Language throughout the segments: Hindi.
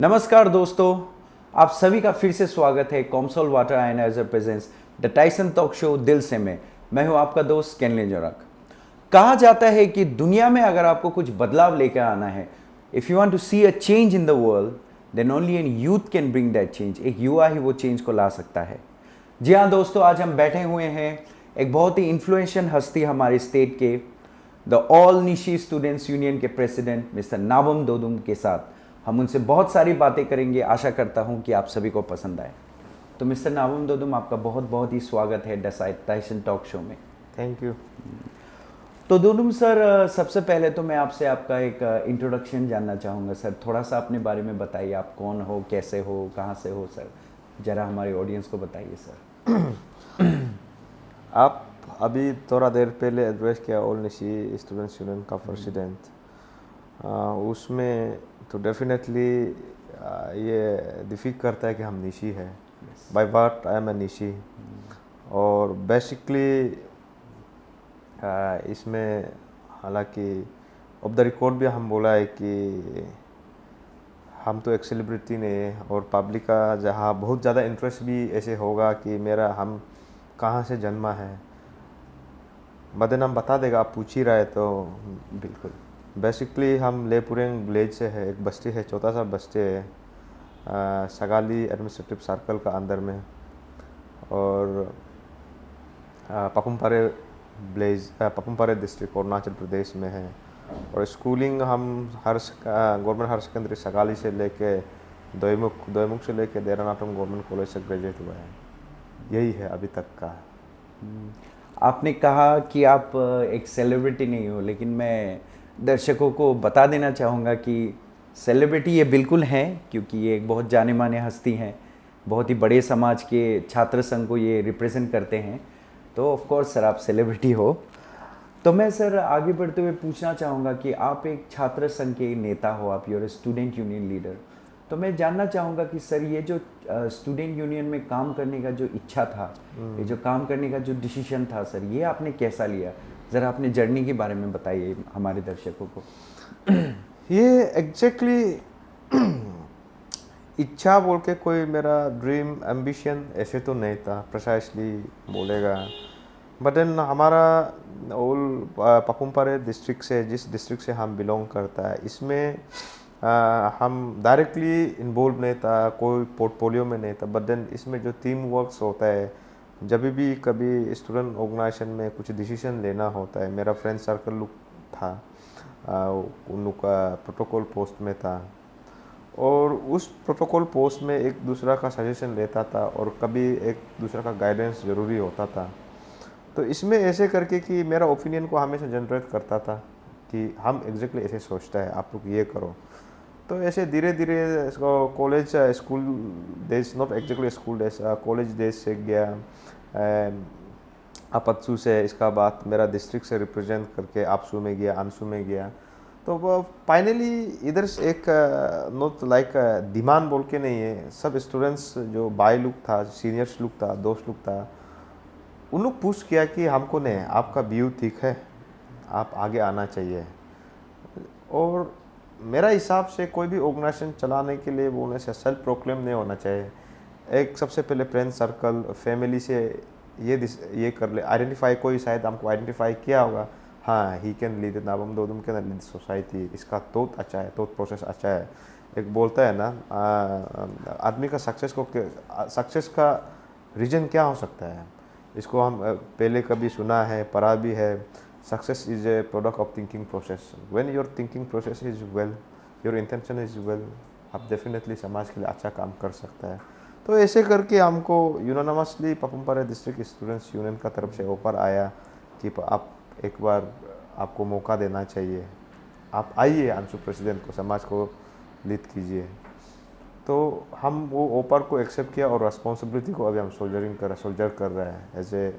नमस्कार दोस्तों, आप सभी का फिर से स्वागत है कॉमसोल water ionizer presents the Tyson talk show दिल से में। मैं हूं आपका दोस्त केनले जोरक। कहा जाता है कि दुनिया में अगर आपको कुछ बदलाव लेकर आना है, if you want to see a change in the world, then only an youth can bring that change. एक युवा ही वो चेंज को ला सकता है। जी हाँ दोस्तों, आज हम बैठे हुए हैं एक बहुत ही इन्फ्लुएंशियल हस्ती हमारे स्टेट के the all Nyishi students union के प्रेसिडेंट मिस्टर नाबम दोदुम के साथ। हम उनसे बहुत सारी बातें करेंगे। आशा करता हूं कि आप सभी को पसंद आए। तो मिस्टर नाबम दोदुम, आपका बहुत बहुत ही स्वागत है टाइसन टॉक शो में। Thank you. तो दोदुम सर, सबसे पहले तो मैं आपसे आपका एक इंट्रोडक्शन जानना चाहूँगा सर। थोड़ा सा अपने बारे में बताइए, आप कौन हो, कैसे हो, कहाँ से हो सर। ज़रा हमारे ऑडियंस को बताइए सर। आप अभी थोड़ा देर पहले एड्रेस किया ऑल निशी स्टूडेंट्स यूनियन का प्रेसिडेंट। उसमें तो डेफिनेटली ये डिफिक करता है कि हम निशी है। By birth I am a Nyishi. और बेसिकली इसमें हालांकि ऑफ द रिकॉर्ड भी हम बोला है कि हम तो एक सेलिब्रिटी नहीं है, और पब्लिक का जहाँ बहुत ज़्यादा इंटरेस्ट भी ऐसे होगा कि हम कहाँ से जन्मा है, बदनाम बता देगा। आप पूछ ही रहे तो बिल्कुल। बेसिकली हम लेपुरेंग विलेज से है, एक बस्ती है, छोटा सा बस्ती है सगाली एडमिनिस्ट्रेटिव सर्कल का अंदर में। और पपुमपारे पपुमपारे डिस्ट्रिक्ट अरुणाचल प्रदेश में है। और स्कूलिंग हम गवर्नमेंट हायर सेकेंडरी सगाली से लेके दोईमुख से लेके देरानाटम गवर्नमेंट कॉलेज से ग्रेजुएट हुआ है। यही है अभी तक का। आपने कहा कि आप एक सेलिब्रिटी नहीं हो, लेकिन मैं दर्शकों को बता देना चाहूँगा कि सेलिब्रिटी ये बिल्कुल हैं, क्योंकि ये एक बहुत जाने माने हस्ती हैं। बहुत ही बड़े समाज के छात्र संघ को ये रिप्रेजेंट करते हैं। तो ऑफ कोर्स सर, आप सेलिब्रिटी हो। तो मैं सर आगे बढ़ते हुए पूछना चाहूँगा कि आप एक छात्र संघ के नेता हो, आप यूर स्टूडेंट यूनियन लीडर। तो मैं जानना चाहूँगा कि सर, ये जो स्टूडेंट यूनियन में काम करने का जो इच्छा था, ये जो काम करने का जो डिसीजन था सर, ये आपने कैसा लिया? ज़रा अपने जर्नी के बारे में बताइए हमारे दर्शकों को। ये एग्जैक्टली इच्छा बोल के कोई मेरा ड्रीम एम्बिशन ऐसे तो नहीं था प्रिसाइसली बोलेगा। बट देन हमारा ओल पपुमपारे डिस्ट्रिक्ट से, जिस डिस्ट्रिक्ट से हम बिलोंग करता है, इसमें हम डायरेक्टली इन्वॉल्व नहीं था, कोई पोर्टफोलियो में नहीं था। बट देन इसमें जो टीम वर्क्स होता है, जब भी कभी स्टूडेंट ऑर्गेनाइजेशन में कुछ डिसीजन लेना होता है, मेरा फ्रेंड सर्कल लोग था, उन लोग का प्रोटोकॉल पोस्ट में था, और उस प्रोटोकॉल पोस्ट में एक दूसरा का सजेशन लेता था, और कभी एक दूसरा का गाइडेंस ज़रूरी होता था। तो इसमें ऐसे करके कि मेरा ओपिनियन को हमेशा जनरेट करता था कि हम एग्जैक्टली ऐसे सोचता है, आप लोग ये करो। तो ऐसे धीरे धीरे college school days, not exactly school days, college days से गया अपत्सू से। इसका बाद मेरा डिस्ट्रिक्ट से रिप्रेजेंट करके आपसू में गया, अनसू में गया। तो वो फाइनली इधर से एक नॉट लाइक डिमांड बोल के नहीं है, सब स्टूडेंट्स जो बाई लोग था, सीनियर्स लोग था, दोस्त लोग था, उन लोग पूछ किया कि हमको नहीं, आपका व्यू ठीक है, आप आगे आना चाहिए। और मेरा हिसाब से कोई भी ऑर्गेनाइजेशन चलाने के लिए बोलने से सेल्फ प्रोक्लेम नहीं होना चाहिए। एक सबसे पहले फ्रेंड सर्कल, फैमिली से ये कर ले, आइडेंटिफाई, कोई शायद हमको आइडेंटिफाई किया होगा, हाँ he can lead Nabam Dodum can lead society, इसका थॉट अच्छा है, थॉट प्रोसेस अच्छा है। एक बोलता है ना, आदमी का सक्सेस का रीजन क्या हो सकता है, इसको हम पहले कभी सुना है, पढ़ा भी है। Success is a product of thinking process. When your thinking process is well, your intention is well, आप डेफिनेटली समाज के लिए अच्छा काम कर सकता है। तो ऐसे करके हमको unanimously Papum Pare district students union का तरफ से ऑफर आया कि आप एक बार, आपको मौका देना चाहिए, आप आइए अंशु प्रेसिडेंट को, समाज को लीड कीजिए। तो हम वो ऑफर को एक्सेप्ट किया, और रिस्पॉन्सिबिलिटी को अभी हम सोल्जर कर रहे हैं एज ए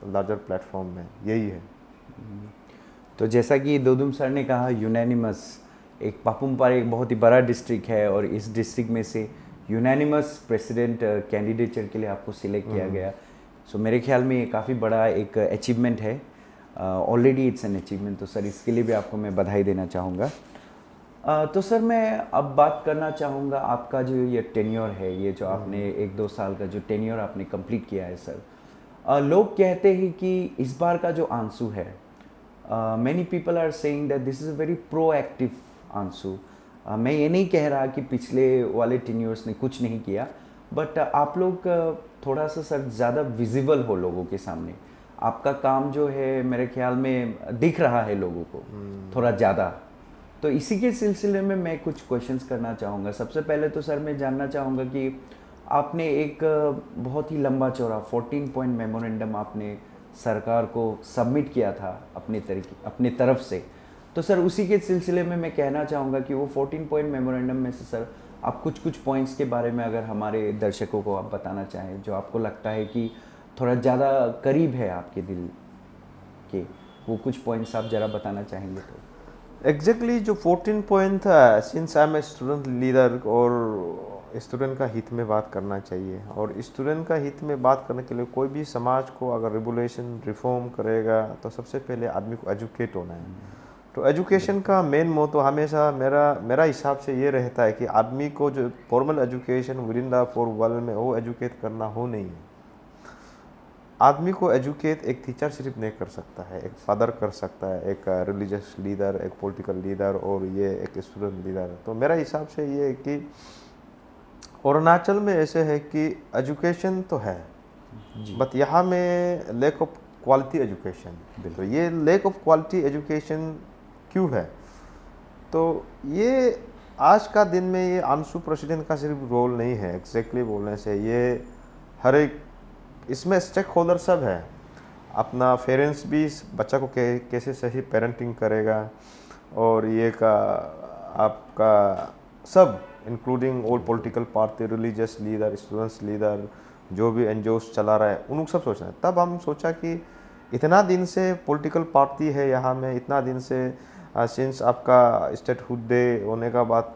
लार्जर प्लेटफॉर्म में। यही है। तो जैसा कि दोदुम सर ने कहा, यूनानिमस, एक पापुमपारे एक बहुत ही बड़ा डिस्ट्रिक्ट है, और इस डिस्ट्रिक्ट में से यूनानिमस प्रेसिडेंट कैंडिडेचर के लिए आपको सिलेक्ट किया गया। सो मेरे ख्याल में ये काफ़ी बड़ा एक अचीवमेंट है। Already it's an achievement. तो सर, इसके लिए भी आपको मैं बधाई देना चाहूँगा। तो सर मैं अब बात करना चाहूँगा आपका जो ये टेन्योर है, ये जो आपने 1-2 साल का जो टेन्योर आपने कंप्लीट किया है सर, लोग कहते हैं कि इस बार का जो आंसू है, many people are saying that this is a very proactive answer. मैं ये नहीं कह रहा कि पिछले वाले टेन्योर्स ने कुछ नहीं किया, बट आप लोग थोड़ा सा सर ज़्यादा विजिबल हो लोगों के सामने। आपका काम जो है मेरे ख्याल में दिख रहा है लोगों को थोड़ा ज़्यादा। तो इसी के सिलसिले में मैं कुछ क्वेश्चंस करना चाहूँगा। सबसे पहले तो सर मैं जानना चाहूँगा कि आपने एक बहुत ही लंबा चौड़ा 14 पॉइंट मेमोरेंडम आपने सरकार को सबमिट किया था अपने तरफ से। तो सर उसी के सिलसिले में मैं कहना चाहूँगा कि वो 14 पॉइंट मेमोरेंडम में से सर आप कुछ पॉइंट्स के बारे में अगर हमारे दर्शकों को आप बताना चाहें, जो आपको लगता है कि थोड़ा ज़्यादा करीब है आपके दिल के, वो कुछ पॉइंट्स आप ज़रा बताना चाहेंगे तो। एग्जैक्टली जो 14 पॉइंट था, since I am a student leader, और स्टूडेंट का हित में बात करना चाहिए, और स्टूडेंट का हित में बात करने के लिए कोई भी समाज को अगर रेगुलेशन रिफॉर्म करेगा तो सबसे पहले आदमी को एजुकेट होना है। तो एजुकेशन का मेन मोटो हमेशा मेरा हिसाब से ये रहता है कि आदमी को जो formal education with in the 4 wall में वो एजुकेट करना हो नहीं है। आदमी को एजुकेट एक टीचर सिर्फ नहीं कर सकता है, एक फादर कर सकता है, एक रिलीजियस लीडर, एक पॉलिटिकल लीडर, और ये एक स्टूडेंट लीडर। तो मेरा हिसाब से ये है कि अरुणाचल में ऐसे है कि एजुकेशन तो है, बट यहाँ में लैक ऑफ क्वालिटी एजुकेशन। तो ये लैक ऑफ क्वालिटी एजुकेशन क्यों है? तो ये आज का दिन में ये आंसू प्रेसिडेंट का सिर्फ रोल नहीं है एग्जैक्टली बोलने से, ये हर एक इसमें स्टेक होल्डर सब है। अपना पेरेंट्स भी इस बच्चा को कैसे सही पेरेंटिंग करेगा, और ये का आपका सब including all political party, religious leader, students leader, जो भी एनजीओस चला रहा है, उन लोग सब सोचना है। तब हम सोचा कि इतना दिन से पॉलिटिकल पार्टी है यहाँ में, इतना दिन से सिंस आपका स्टेटहुड डे होने का बाद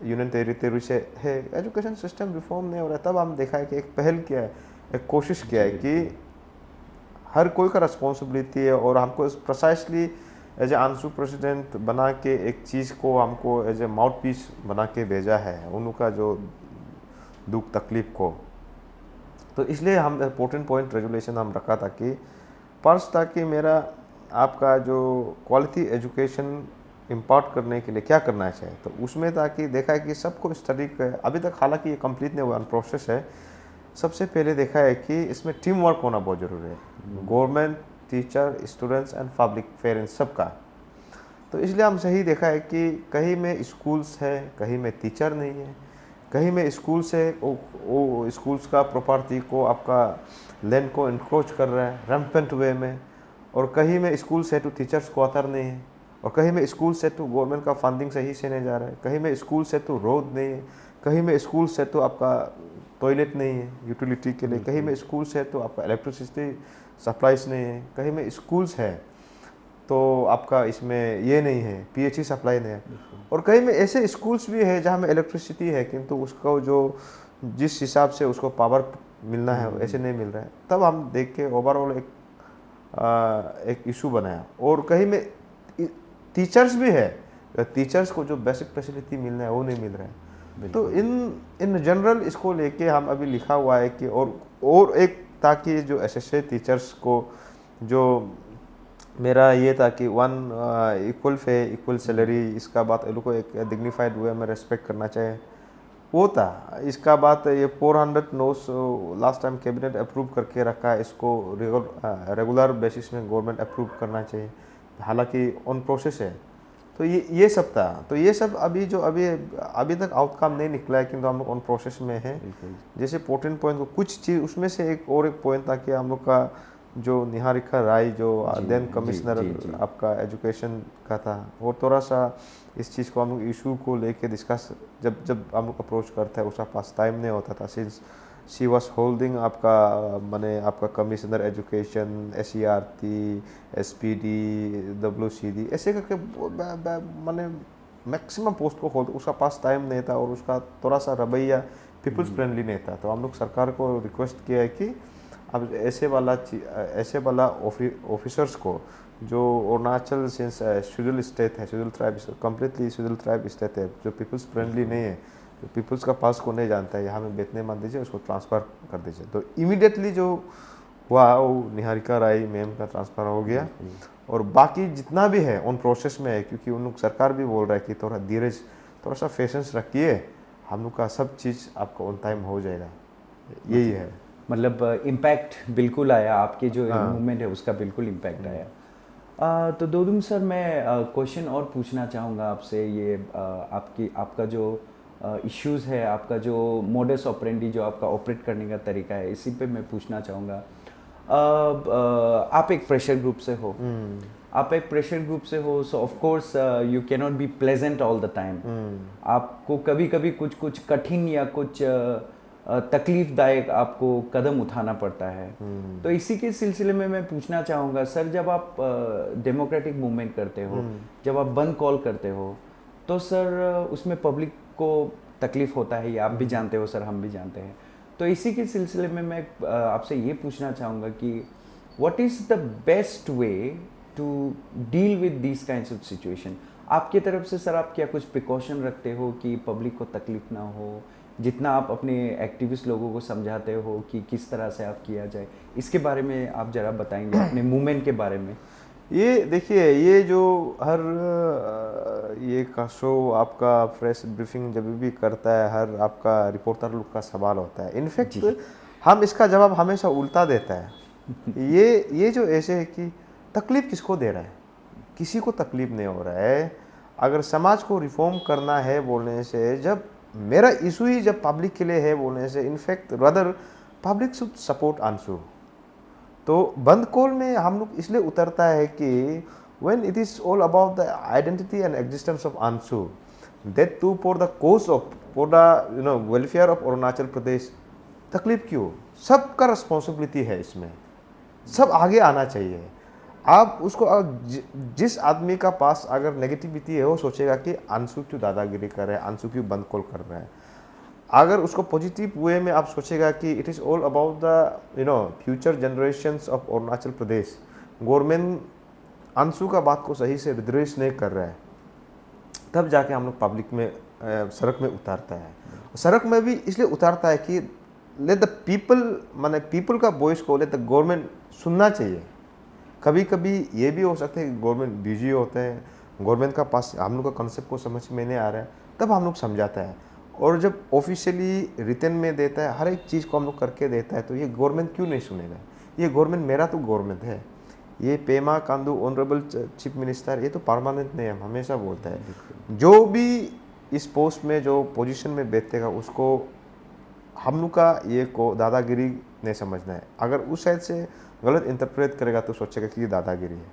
यूनियन टेरिटरी से है, एजुकेशन सिस्टम रिफॉर्म नहीं हो रहा है। तब हम देखा है कि एक पहल किया है, एक कोशिश किया है कि हर कोई का रिस्पॉन्सिबिलिटी है, और हमको प्रिसाइसली एज ए आंसू प्रेसिडेंट बना के एक चीज़ को हमको एज ए माउथ पीस बना के भेजा है उनका जो दुख तकलीफ को। तो इसलिए हम 14 पॉइंट रेगुलेशन हम रखा था कि फर्स्ट था कि मेरा आपका जो क्वालिटी एजुकेशन इम्पार्ट करने के लिए क्या करना चाहिए। तो उसमें था कि देखा है कि सबको स्टडी अभी तक हालांकि ये कंप्लीट नहीं हुआ, प्रोसेस है। सबसे पहले देखा है कि इसमें टीम वर्क होना बहुत ज़रूरी है, government, teacher, students and public parents सबका। तो इसलिए हम सही देखा है कि कहीं में स्कूल्स है, कहीं में टीचर नहीं है, कहीं में स्कूल से वो स्कूल्स का प्रॉपर्टी को आपका लैंड को इंक्रोच कर रहा है रैम्पेंट वे में, और कहीं में स्कूल से तो टीचर्स क्वार्टर नहीं है, और कहीं में स्कूल से तो गवर्नमेंट का फंडिंग सही से नहीं जा रहा है, कहीं में स्कूल से तो रोड नहीं है, कहीं में स्कूल से तो आपका टॉयलेट नहीं है यूटिलिटी के लिए, कहीं में स्कूल से तो आपका इलेक्ट्रिसिटी सप्लाईज नहीं है, कहीं में स्कूल्स है तो आपका इसमें ये नहीं है, पीएचई सप्लाई नहीं है, और कहीं में ऐसे स्कूल्स भी है जहाँ में इलेक्ट्रिसिटी है किंतु उसको जो जिस हिसाब से उसको पावर मिलना है ऐसे नहीं मिल रहा है। तब हम देख के ओवरऑल एक इशू बनाया। और कहीं में टीचर्स भी है, टीचर्स को जो बेसिक फैसिलिटी मिलना है वो नहीं मिल रहा है। तो इन जनरल इसको लेके हम अभी लिखा हुआ है कि और एक ताकि जो एसोसिएट टीचर्स को जो मेरा ये था कि इक्वल पे इक्वल सैलरी, इसका बात लोग को एक डिग्निफाइड वे में रेस्पेक्ट करना चाहिए, वो था। इसका बात ये 400 notes last time cabinet approve करके रखा है, इसको रेगुलर बेसिस में गवर्नमेंट अप्रूव करना चाहिए, हालांकि ऑन प्रोसेस है। तो ये सब था। तो ये सब अभी तक आउटकम नहीं निकला है, किंतु हम लोग ऑन प्रोसेस में है। जैसे 14 पॉइंट को कुछ चीज़ उसमें से एक पॉइंट था कि हम लोग का जो निहारिका राय जो देन कमिश्नर आपका एजुकेशन का था, वो थोड़ा सा इस चीज़ को हम लोग इशू को लेके डिस्कस जब हम लोग अप्रोच करते हैं उसका पास टाइम नहीं होता था, सिंस शी वॉज होल्डिंग आपका commissioner education, SERT, SPD, WCD ऐसे करके मैंने मैक्सिमम पोस्ट को होल्ड, उसका पास टाइम नहीं था और उसका थोड़ा सा रवैया पीपल्स फ्रेंडली नहीं था। तो हम लोग सरकार को रिक्वेस्ट किया है कि अब ऐसे वाला ऑफिसर्स को जो अरुणाचल सिंस शेड्यूल स्टेट है, schedule tribe, completely schedule tribe state है, जो पीपल्स फ्रेंडली नहीं है, जो पीपल्स का पास को नहीं जानता है, यहाँ में बेचने मत दीजिए, उसको ट्रांसफ़र कर दीजिए। तो इमीडिएटली जो हुआ वो निहारिका राय मैम का ट्रांसफ़र हो गया, और बाकी जितना भी है ऑन प्रोसेस में है, क्योंकि उन लोग सरकार भी बोल रहा है कि थोड़ा धीरज, थोड़ा सा पेशेंस रखिए, हम लोग का सब चीज़ आपका ऑन टाइम हो जाएगा, यही है। मतलब इम्पैक्ट बिल्कुल आया, आपके जो मूवमेंट है उसका बिल्कुल इम्पैक्ट आया। तो दोदुम सर, मैं क्वेश्चन और पूछना चाहूँगा आपसे, ये आपका जो इश्यूज़ है, आपका जो मोडस ऑपरेंडी, जो आपका ऑपरेट करने का तरीका है, इसी पे मैं पूछना चाहूँगा। आप एक प्रेशर ग्रुप से हो, आप एक प्रेशर ग्रुप से हो, सो of course you can not be pleasant all the time. आपको कभी कभी कुछ कठिन या कुछ तकलीफदायक आपको कदम उठाना पड़ता है। तो इसी के सिलसिले में मैं पूछना चाहूँगा सर, जब आप डेमोक्रेटिक मूवमेंट करते हो, जब आप बंद कॉल करते हो, तो सर उसमें पब्लिक को तकलीफ होता है, ये आप भी जानते हो सर, हम भी जानते हैं। तो इसी के सिलसिले में मैं आपसे ये पूछना चाहूँगा कि what is the best way to deal with this kinds of situation. आपकी तरफ से सर आप क्या कुछ प्रिकॉशन रखते हो कि पब्लिक को तकलीफ ना हो, जितना आप अपने एक्टिविस्ट लोगों को समझाते हो कि किस तरह से आप किया जाए, इसके बारे में आप ज़रा बताएंगे, अपने मूवमेंट के बारे में। ये देखिए, ये जो हर ये का शो आपका प्रेस ब्रीफिंग जब भी करता है, हर आपका रिपोर्टर लोग का सवाल होता है, इनफैक्ट हम इसका जवाब हमेशा उल्टा देता है। ये जो ऐसे है कि तकलीफ किसको दे रहा है, किसी को तकलीफ नहीं हो रहा है। अगर समाज को रिफॉर्म करना है बोलने से, जब मेरा इशू ही जब पब्लिक के लिए है बोलने से, in fact rather public should support Anshu. तो बंद कॉल में हम लोग इसलिए उतरता है कि when it is all about the identity and existence of ANSU, that too for the cause of, for the welfare of Arunachal Pradesh, तकलीफ क्यों, सबका रिस्पॉन्सिबिलिटी है इसमें, सब आगे आना चाहिए। आप उसको जिस आदमी का पास अगर नेगेटिविटी है, वो सोचेगा कि अंशु क्यों दादागिरी कर रहे हैं, अंशु क्यों बंद कॉल कर रहे हैं। अगर उसको पॉजिटिव वे में आप सोचेगा कि it is all about the future generations of Arunachal Pradesh, government Anshu का बात को सही से रिड्रेस नहीं कर रहा है, तब जाके हम लोग पब्लिक में सड़क में उतारता है। सड़क में भी इसलिए उतारता है कि लेट द पीपल, माने पीपल का वॉइस को लेट द गवर्नमेंट सुनना चाहिए। कभी कभी ये भी हो सकता है कि गवर्नमेंट बिजी होते हैं, गवर्नमेंट का पास हम लोग का कॉन्सेप्ट को समझ में नहीं आ रहा है, तब हम लोग समझाता है। और जब ऑफिशियली रिटर्न में देता है, हर एक चीज़ को हम लोग करके देता है, तो ये गवर्नमेंट क्यों नहीं सुनेगा। ये गवर्नमेंट मेरा तो गवर्नमेंट है, ये Pema Khandu honourable chief minister, ये तो परमानेंट नहीं है, हमेशा बोलता है। जो भी इस पोस्ट में जो पोजीशन में बैठेगा, उसको हम लोग का ये को दादागिरी नहीं समझना है। अगर उस साइड से गलत इंटरप्रेट करेगा तो सोचेगा कि ये दादागिरी है।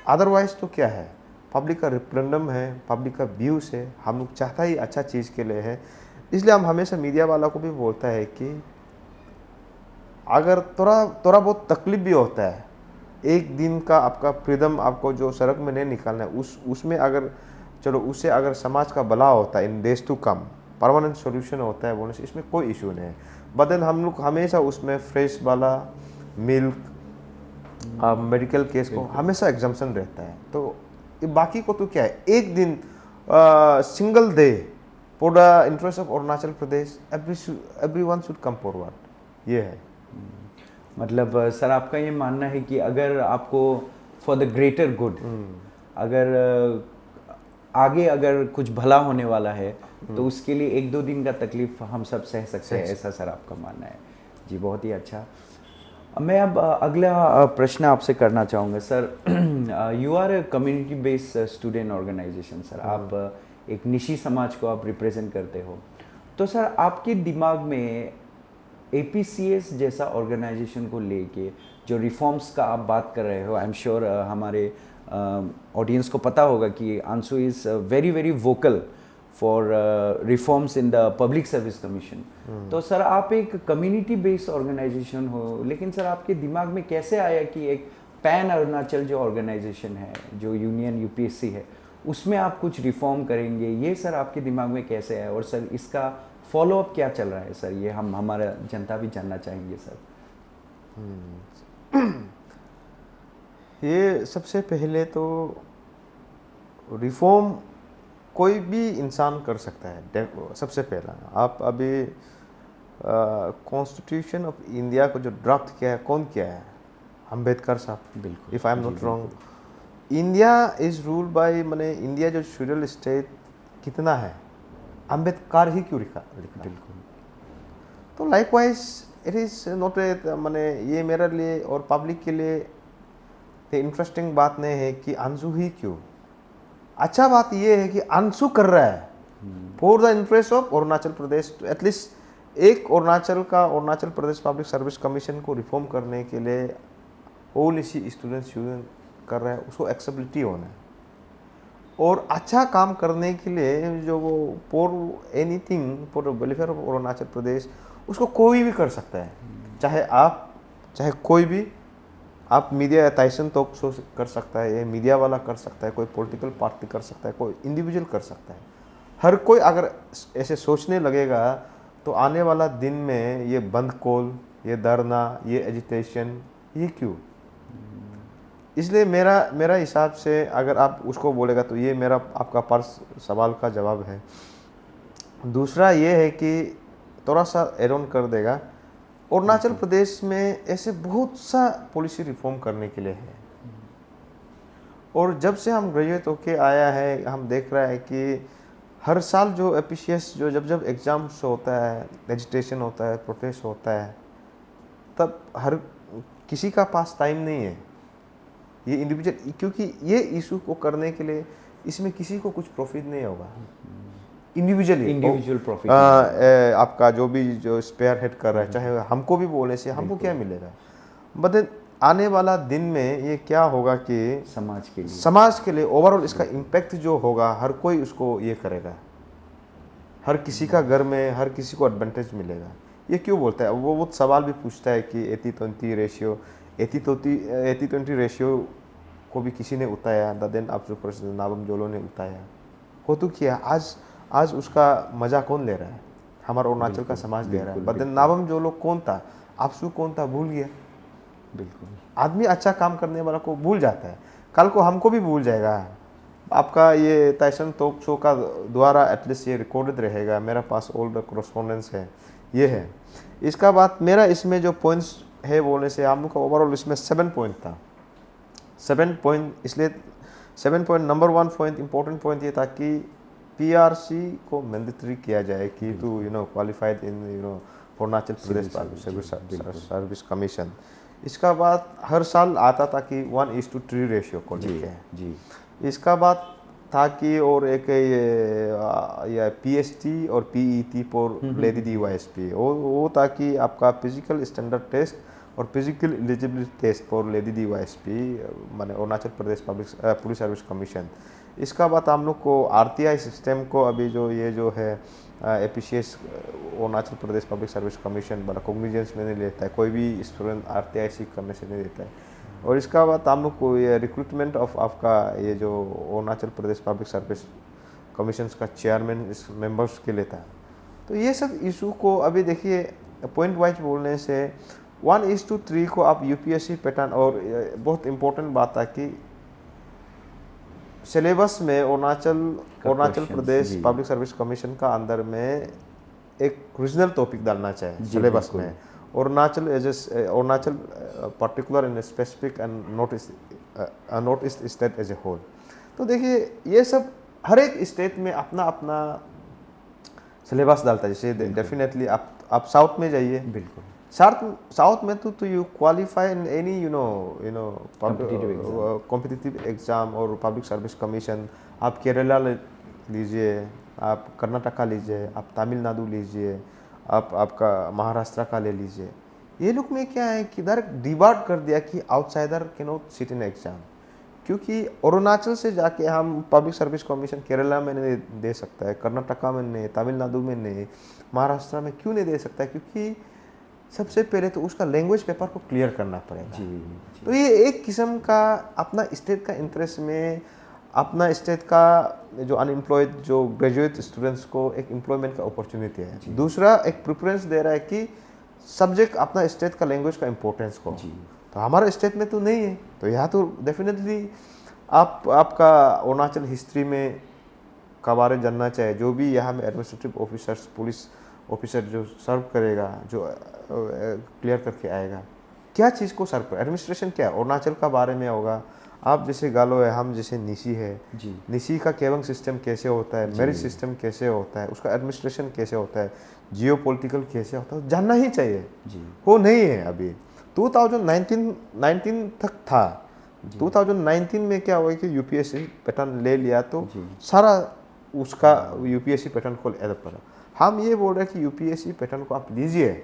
अदरवाइज तो क्या है, पब्लिक का रिफरेंडम है, पब्लिक का व्यूज़ है, हम लोग चाहता ही अच्छा चीज़ के लिए है। इसलिए हम हमेशा मीडिया वाला को भी बोलता है कि अगर थोड़ा बहुत तकलीफ भी होता है, एक दिन का आपका फ्रीडम आपको जो सड़क में नहीं निकालना है, उसमें अगर चलो उससे अगर समाज का भला होता है, in days to come permanent solution होता है बोलने से इसमें कोई इशू नहीं है। बदन हम लोग हमेशा उसमें फ्रेश वाला मिल्क, मेडिकल केस को हमेशा एग्जाम्पशन रहता है। तो बाकी को तो क्या है, एक दिन single day for the interest of Arunachal Pradesh, everyone should come forward, ये है। मतलब सर आपका ये मानना है कि अगर आपको फॉर द ग्रेटर गुड, अगर आगे अगर कुछ भला होने वाला है, तो उसके लिए एक दो दिन का तकलीफ हम सब सह सकते हैं, ऐसा सर आपका मानना है। जी बहुत ही अच्छा। मैं अब अगला प्रश्न आपसे करना चाहूँगा sir. You are a community based student organisation sir, आप एक निशी समाज को आप रिप्रेजेंट करते हो। तो सर आपके दिमाग में APCS जैसा ऑर्गेनाइजेशन को लेके जो रिफॉर्म्स का आप बात कर रहे हो, आई एम श्योर हमारे ऑडियंस को पता होगा कि Anshu is very very vocal for reforms in the public service commission. तो सर आप एक कम्युनिटी बेस्ड ऑर्गेनाइजेशन हो, लेकिन सर आपके दिमाग में कैसे आया कि एक पैन अरुणाचल जो ऑर्गेनाइजेशन है, जो यूनियन UPSC है, उसमें आप कुछ रिफॉर्म करेंगे, ये सर आपके दिमाग में कैसे आया, और सर इसका फॉलोअप क्या चल रहा है सर, ये हम हमारा जनता भी जानना चाहेंगे सर। ये सबसे पहले तो रिफॉर्म कोई भी इंसान कर सकता है। सबसे पहला आप अभी कॉन्स्टिट्यूशन ऑफ इंडिया को जो ड्राफ्ट किया है, कौन किया है? अम्बेडकर साहब। बिल्कुल, इफ़ आई एम जी, not wrong, India is ruled by, मैंने इंडिया जो फेडरल स्टेट कितना है, अम्बेडकर ही क्यों लिखा? बिल्कुल, तो likewise it is not a, मैंने ये मेरे लिए और पब्लिक के लिए इंटरेस्टिंग बात नहीं है कि अंशु ही क्यों। अच्छा बात ये है कि अंशु कर रहा है for the interest of Arunachal Pradesh. At least एक Arunachal Pradesh public service commission को रिफॉर्म करने के लिए ऑल इसी स्टूडेंट्स यूनियन कर रहा है, उसको एक्सेप्टिबिलिटी होना है। और अच्छा काम करने के लिए जो वो for anything for the welfare of Arunachal Pradesh, उसको कोई भी कर सकता है। चाहे आप, चाहे कोई भी, आप मीडिया ताइसन तो कर सकता है, ये मीडिया वाला कर सकता है, कोई पॉलिटिकल पार्टी कर सकता है, कोई इंडिविजुअल कर सकता है। हर कोई अगर ऐसे सोचने लगेगा तो आने वाला दिन में ये बंद कॉल, ये धरना, ये एजिटेशन, ये क्यों? इसलिए मेरा हिसाब से अगर आप उसको बोलेगा तो ये मेरा आपका सवाल का जवाब है। दूसरा ये है कि थोड़ा सा एड ऑन कर देगा, अरुणाचल प्रदेश में ऐसे बहुत सा पॉलिसी रिफॉर्म करने के लिए है। और जब से हम ग्रेजुएट होके आया है, हम देख रहा है कि हर साल जो एपीसीएस जो जब एग्ज़ाम्स होता है, एजिटेशन होता है, प्रोटेस्ट होता है, तब हर किसी का पास टाइम नहीं है ये इंडिविजुअल, क्योंकि ये इशू को करने के लिए इसमें किसी को कुछ प्रॉफिट नहीं होगा। इंडिविजुअल प्रॉफिट आपका जो भी जो स्पेयर हेड कर रहा है, चाहे हमको भी बोलने से हमको क्या मिलेगा, बट आने वाला दिन में ये क्या होगा कि समाज के लिए ओवरऑल इसका इम्पैक्ट जो होगा, हर कोई उसको ये करेगा, हर किसी का घर में हर किसी को एडवांटेज मिलेगा। ये क्यों बोलता है? वो सवाल भी पूछता है कि 80-20 रेशियो, 80-20 रेशियो को भी किसी ने उठाया, देन आप जो प्रेसिडेंट नाबम जोलो ने उठाया, हो तो किया। आज उसका मजा कौन ले रहा है? हमारा अरुणाचल का समाज ले रहा है। बट नाबम जोलो कौन था, आपसू कौन था, भूल गया। बिल्कुल, आदमी अच्छा काम करने वाला को भूल जाता है, कल को हमको भी भूल जाएगा। आपका ये ताइसन टॉक शो का द्वारा एटलीस्ट ये रिकॉर्डेड रहेगा, मेरे पास ऑल द कॉरेस्पॉन्डेंस है, ये है। इसका बाद मेरा इसमें जो पॉइंट्स है बोलने से, हम लोग का ओवरऑल इसमें 7 पॉइंट था। 7 पॉइंट, इसलिए 7 point number 1 point important point ये था कि पीआरसी को मैंडेटरी किया जाए कि to qualified in Arunachal Pradesh service commission. इसका बाद हर साल आता था कि 1:3 रेशियो को लेके जी। इसका बाद था कि और एक ये पीएसटी और पीईटी फॉर लेडी डीवाईएसपी, वो था कि आपका फिजिकल स्टैंडर्ड टेस्ट और physical eligibility test for lady DYSP, माने Arunachal Pradesh police service commission. इसका बाद हम लोग को आरटीआई सिस्टम को अभी जो ये जो है एपीसीएस Arunachal Pradesh public service commission बड़ा कॉग्निजेंस में नहीं लेता है, कोई भी स्टूडेंट आरटीआई सीख करने से नहीं देता है। और इसका बाद हम लोग को ये रिक्रूटमेंट ऑफ आपका ये जो Arunachal Pradesh public service commission का चेयरमैन इस मेंबर्स के लिए था। तो ये सब इशू को अभी देखिए पॉइंट वाइज बोलने से 1:3 को आप यूपीएससी पैटर्न, और बहुत इम्पोर्टेंट बात था कि सिलेबस में Arunachal Pradesh public service commission का अंदर में एक रीजनल टॉपिक डालना चाहिए सिलेबस में। Arunachal particular in specific and north east state as a whole. तो देखिए ये सब हर एक स्टेट में अपना अपना सिलेबस डालता है। जैसे डेफिनेटली आप साउथ में जाइए, बिल्कुल साउथ में तो you qualify in any competitive exam और पब्लिक सर्विस कमीशन। आप केरला लीजिए, आप कर्नाटका लीजिए, आप तमिलनाडु लीजिए, आपका महाराष्ट्र का ले लीजिए। ये लोग में क्या है कि इधर डिवाइड कर दिया कि outsider can not sit in exam, क्योंकि अरुणाचल से जाके हम पब्लिक सर्विस कमीशन केरला में नहीं दे सकता है, कर्नाटका में नहीं, तमिलनाडु में नहीं, महाराष्ट्र में क्यों नहीं दे सकता है? क्योंकि सबसे पहले तो उसका लैंग्वेज पेपर को क्लियर करना पड़ेगा। जी। तो ये एक किस्म का अपना स्टेट का इंटरेस्ट में, अपना स्टेट का जो अनएम्प्लॉयड जो ग्रेजुएट स्टूडेंट्स को एक एम्प्लॉयमेंट का अपॉर्चुनिटी है। दूसरा एक प्रेफरेंस दे रहा है कि सब्जेक्ट अपना स्टेट का लैंग्वेज का इम्पोर्टेंस को। तो हमारे स्टेट में तो नहीं है, तो यहाँ तो डेफिनेटली आपका अरुणाचल हिस्ट्री में का बारे में जानना चाहिए। जो भी यहाँ में एडमिनिस्ट्रेटिव ऑफिसर्स, पुलिस ऑफिसर जो सर्व करेगा, जो क्लियर करके आएगा, क्या चीज़ को सर्व कर, एडमिनिस्ट्रेशन क्या है अरुणाचल का बारे में होगा। आप जैसे गालो है, हम जैसे निशी है जी निशी का केवंग सिस्टम कैसे होता है, मेरिट सिस्टम कैसे होता है, उसका एडमिनिस्ट्रेशन कैसे होता है, जियो पॉलिटिकल कैसे होता है, जानना ही चाहिए। जी वो नहीं है अभी। 2019 तक था। 2019 में क्या हुआ कि यूपीएससी पैटर्न ले लिया तो जी। सारा उसका यूपीएससी पैटर्न को एडप्ट करा। हम ये बोल रहे हैं कि यूपीएससी पैटर्न को आप लीजिए,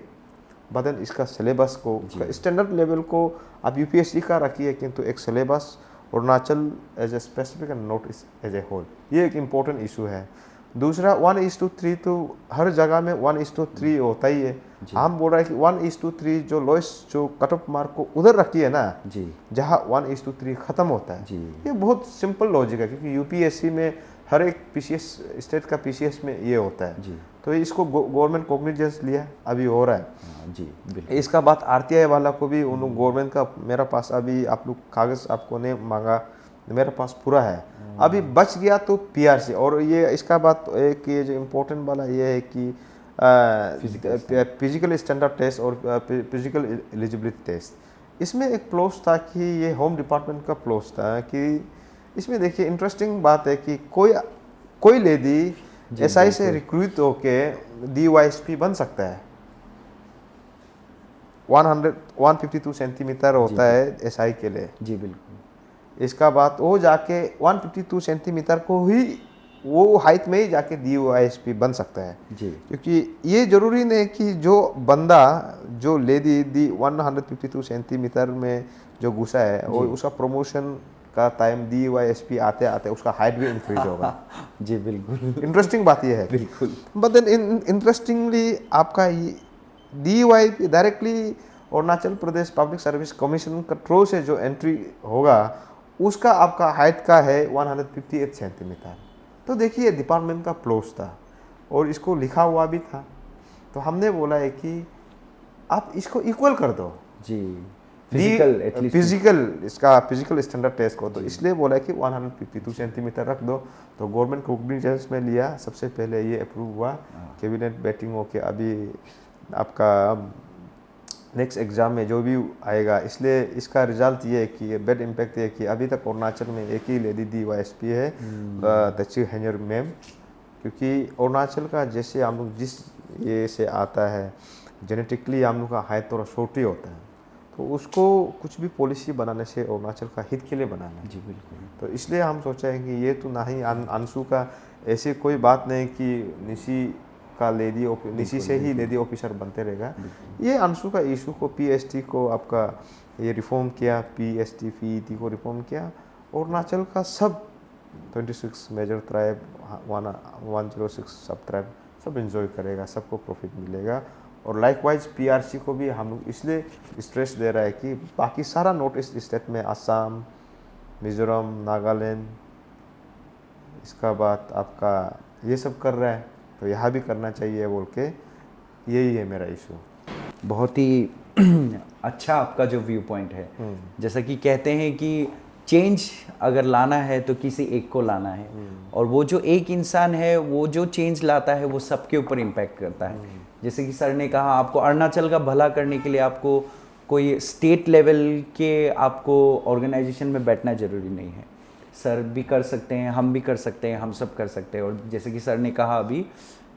बदन इसका सिलेबस को, उसका स्टैंडर्ड लेवल को आप यूपीएससी का रखिए, किंतु एक syllabus Arunachal as a specific and not as a whole, ये एक इम्पोर्टेंट इशू है। दूसरा 1:3 तो हर जगह में 1:3 होता ही है। हम बोल रहे हैं कि 1:3 जो लोएस्ट जो कट ऑफ मार्क को उधर रखिए ना, जी जहाँ 1:3 खत्म होता है। जी। ये बहुत सिंपल लॉजिक है, क्योंकि यूपीएससी में हर एक पीसीएस स्टेट का पीसीएस में ये होता है। जी तो इसको गवर्नमेंट कॉग्निजेंस लिया, अभी हो रहा है। हाँ, जी बिल्कुल। इसका बात आरटीआई वाला को भी उन गवर्नमेंट का, मेरा पास अभी आप लोग कागज़ आपको ने मांगा, मेरे पास पूरा है। अभी बच गया तो पीआरसी। और ये इसका बात एक ये जो इम्पोर्टेंट वाला ये है कि फिजिकल स्टैंडर्ड टेस्ट और फिजिकल एलिजिबिलिटी टेस्ट, इसमें एक क्लोज था कि ये होम डिपार्टमेंट का क्लोज था कि इसमें देखिए इंटरेस्टिंग बात है कि कोई लेडी एसआई से रिक्रूट होके डीवाईएसपी बन सकता है। 152 सेंटीमीटर होता है एसआई के लिए। जी बिल्कुल। इसका बात वो जाके 152 सेंटीमीटर को ही वो हाइट में ही जाके डीवाईएसपी बन सकता है। जी क्योंकि ये जरूरी नहीं कि जो बंदा जो लेडी दी 152 सेंटीमीटर में जो घुसा है और उसका प्रमोशन का टाइम डीवाईएसपी आते आते उसका हाइट भी इंक्रीज होगा। जी बिल्कुल। इंटरेस्टिंग बात यह है। बिल्कुल। बट देन इंटरेस्टिंगली आपका डीवाईपी directly Arunachal Pradesh public service commission का थ्रू से जो एंट्री होगा, उसका आपका हाइट का है 158 सेंटीमीटर। तो देखिए डिपार्टमेंट का क्लोज था और इसको लिखा हुआ भी था। तो हमने बोला है कि आप इसको इक्वल कर दो जी फिजिकल एटलीस्ट फिजिकल इसका फिजिकल स्टैंडर्ड टेस्ट को। तो इसलिए बोला कि 152 सेंटीमीटर रख दो। तो गवर्नमेंट कॉग्निजेंस में लिया, सबसे पहले ये अप्रूव हुआ, कैबिनेट बैटिंग होके अभी आपका नेक्स्ट एग्ज़ाम में जो भी आएगा। इसलिए इसका रिजल्ट ये है कि बैड इम्पैक्ट ये है कि अभी तक अरुणाचल में एक ही लेडी डीवाईएसपी है, दक्षी हेंजर मैम। क्योंकि अरुणाचल का जैसे हम लोग जिस ये से आता है जेनेटिकली हम लोग का हाइट थोड़ा छोटी होता है, तो उसको कुछ भी पॉलिसी बनाने से अरुणाचल का हित के लिए बनाना है। जी बिल्कुल। तो इसलिए हम सोचा है कि ये तो ना ही अंशु का ऐसी कोई बात नहीं कि निशी का निशी से ही लेडी ऑफिसर बनते रहेगा। ये अंशु का इशू को पीएसटी को आपका ये रिफॉर्म किया, पीएसटी पीईटी को रिफॉर्म किया। अरुणाचल का सब 26 मेजर ट्राइब, 106 सब ट्राइब सब इंजॉय करेगा, सबको प्रॉफिट मिलेगा। और लाइकवाइज पीआरसी को भी हम लोग इसलिए स्ट्रेस दे रहा है कि बाकी सारा नॉर्थ ईस्ट स्टेट में असम, मिजोरम, नागालैंड, इसका बाद आपका ये सब कर रहा है, तो यहाँ भी करना चाहिए बोल के, यही है मेरा इशू। बहुत ही अच्छा आपका जो व्यू पॉइंट है। जैसा कि कहते हैं कि चेंज अगर लाना है तो किसी एक को लाना है, और वो जो एक इंसान है वो जो चेंज लाता है वो सबके ऊपर इम्पैक्ट करता है। जैसे कि सर ने कहा, आपको अरुणाचल का भला करने के लिए आपको कोई स्टेट लेवल के आपको ऑर्गेनाइजेशन में बैठना ज़रूरी नहीं है। सर भी कर सकते हैं, हम भी कर सकते हैं, हम सब कर सकते हैं। और जैसे कि सर ने कहा अभी,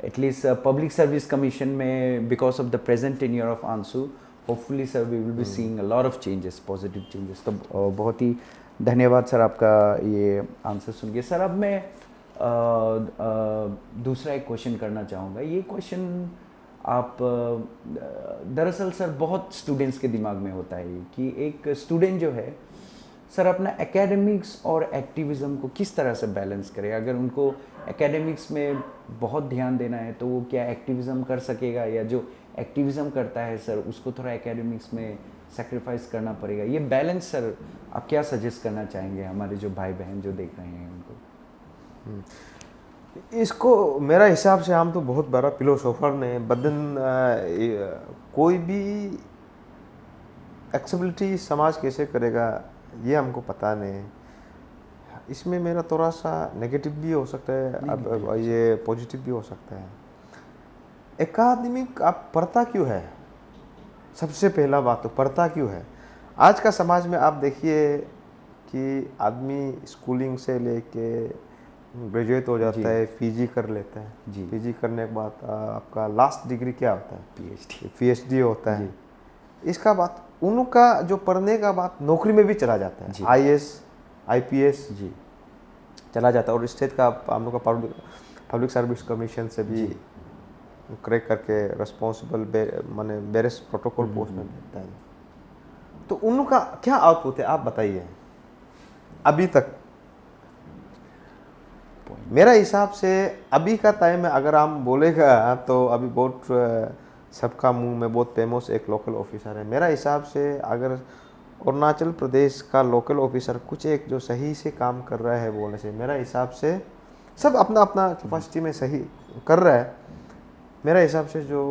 एटलीस्ट पब्लिक सर्विस कमीशन में because of the present tenure of ANSU, hopefully sir we will be seeing a lot of changes, positive changes. तो बहुत ही धन्यवाद सर आपका ये आंसर सुन के। सर अब मैं दूसरा एक क्वेश्चन करना चाहूँगा। ये क्वेश्चन आप दरअसल सर बहुत स्टूडेंट्स के दिमाग में होता है कि एक स्टूडेंट जो है सर अपना एकेडमिक्स और एक्टिविज़म को किस तरह से बैलेंस करे। अगर उनको एकेडमिक्स में बहुत ध्यान देना है तो वो क्या एक्टिविज़म कर सकेगा, या जो एक्टिविज़म करता है सर उसको थोड़ा एकेडमिक्स में सेक्रीफाइस करना पड़ेगा। ये बैलेंस सर आप क्या सजेस्ट करना चाहेंगे हमारे जो भाई बहन जो देख रहे हैं उनको? इसको मेरा हिसाब से हम तो बहुत बड़ा फिलोसोफर ने बदन कोई भी एक्सेसिबिलिटी समाज कैसे करेगा ये हमको पता नहीं। इसमें मेरा थोड़ा सा नेगेटिव भी हो सकता है, अब ये पॉजिटिव भी हो सकता है। एकाडमिक आप पढ़ता क्यों है? सबसे पहला बात तो पढ़ता क्यों है? आज का समाज में आप देखिए कि आदमी स्कूलिंग से लेके ग्रेजुएट हो जाता है, पीजी कर लेता है जी। पीजी करने के बाद आपका लास्ट डिग्री क्या होता है? पीएचडी। पीएचडी होता है। इसका बात उनका जो पढ़ने का बात नौकरी में भी चला जाता है, आईएएस आईपीएस जी चला जाता है, और स्टेट का हम लोग का पब्लिक सर्विस कमीशन से भी क्रैक करके रिस्पॉन्सिबल माने वेरियस प्रोटोकॉल पोस्ट में बैठता है। तो उनका क्या आउटपुट है आप बताइए अभी तक? मेरा हिसाब से अभी का टाइम में अगर हम बोलेगा तो अभी बहुत सबका मुंह में बहुत फेमस एक लोकल ऑफिसर है। मेरा हिसाब से अगर अरुणाचल प्रदेश का लोकल ऑफिसर कुछ एक जो सही से काम कर रहा है बोलने से, मेरा हिसाब से सब अपना अपना कैपेसिटी में सही कर रहा है। मेरा हिसाब से जो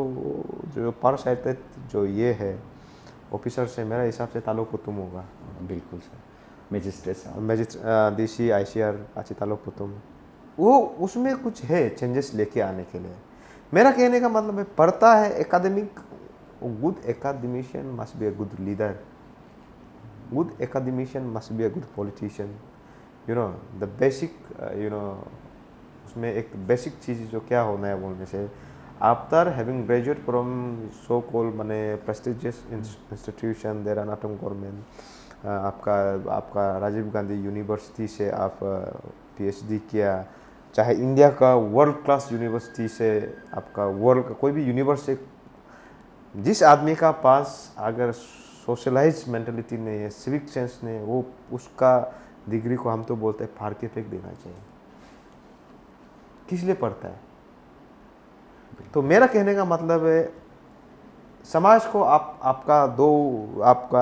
जो पार साइड जो ये है ऑफिसर से, मेरा हिसाब से तालो पुतुम होगा। बिल्कुल सर, मजिस्ट्रेट डीसी आईसीआर आची तालो पुतुम, वो उसमें कुछ है चेंजेस लेके आने के लिए। मेरा कहने का मतलब है पढ़ता है academic, good academician must be a good leader, good academician must be a good politician, you know the basic, you know उसमें एक बेसिक चीज़ जो क्या होना है बोलने से, after having graduate from so called माने prestigious institution there are not government, आपका राजीव गांधी यूनिवर्सिटी से आप पीएचडी किया, चाहे इंडिया का वर्ल्ड क्लास यूनिवर्सिटी से आपका वर्ल्ड का कोई भी यूनिवर्सिटी, जिस आदमी का पास अगर सोशलाइज मेंटलिटी नहीं है, सिविक सेंस नहीं है, वो उसका डिग्री को हम तो बोलते हैं फाड़ के फेंक देना चाहिए। किस लिए पढ़ता है? तो मेरा कहने का मतलब है समाज को आपका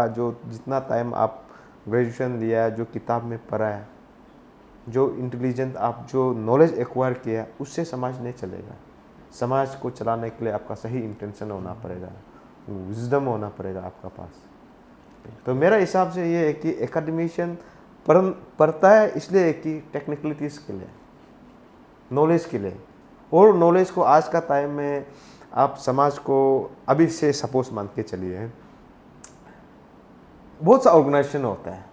जो जितना टाइम आप ग्रेजुएशन लिया है, जो किताब में पढ़ा है, जो इंटेलिजेंट आप जो नॉलेज एक्वायर किया है, उससे समाज नहीं चलेगा। समाज को चलाने के लिए आपका सही इंटेंशन होना पड़ेगा, विजडम होना पड़ेगा आपका पास। तो मेरा हिसाब से ये है कि एकेडमिशियन पढ़ता है इसलिए कि टेक्निकलिटीज़ के लिए, नॉलेज के लिए, और नॉलेज को आज का टाइम में आप समाज को अभी से सपोज मान के चलिए, बहुत सा ऑर्गेनाइजेशन होता है,